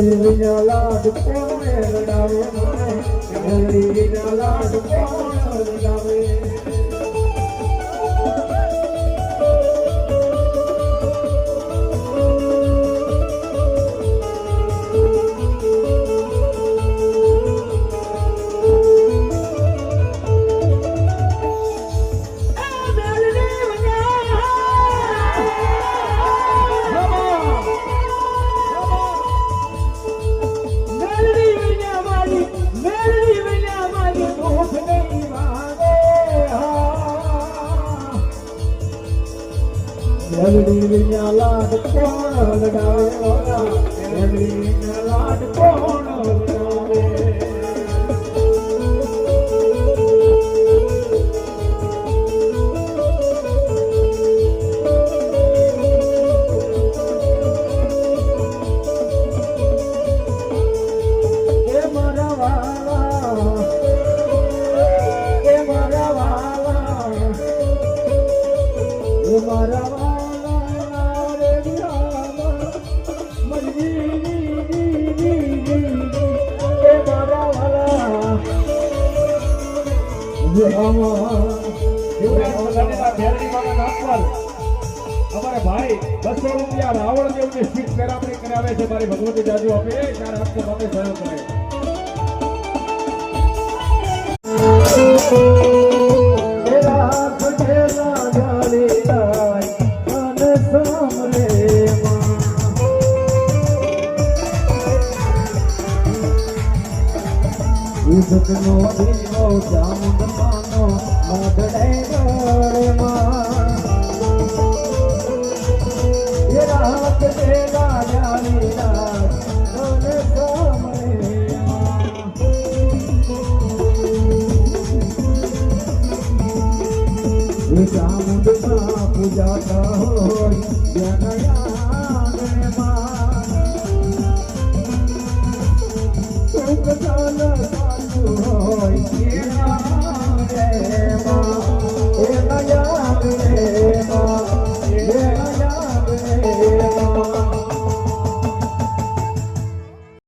લાડ કોને રડાવે મને લાડ કોને રડાવે મેલડી વિના લાડ કોણ લડાવે મેલડી વિના લાડ કોણ લડાવે એ મારા વાલા એ મારા વાલા એ મારા અમારે ભાઈ 200 રૂપિયા રાવણ દેવની સીટ પેરામણી કરાવે છે મારી ભગવતી જાજુ આપે ત્યારે આપકો માટે સહયોગ કરે નો દીનો ચામુંડ માનો મોઢડે ગળમાં એ રાત દેલા જાની રાત તને સામરે એ ચામુંડ માં પૂજાતા હોય જનયાગમાં સુખ ચાલ હોય એ નયા રે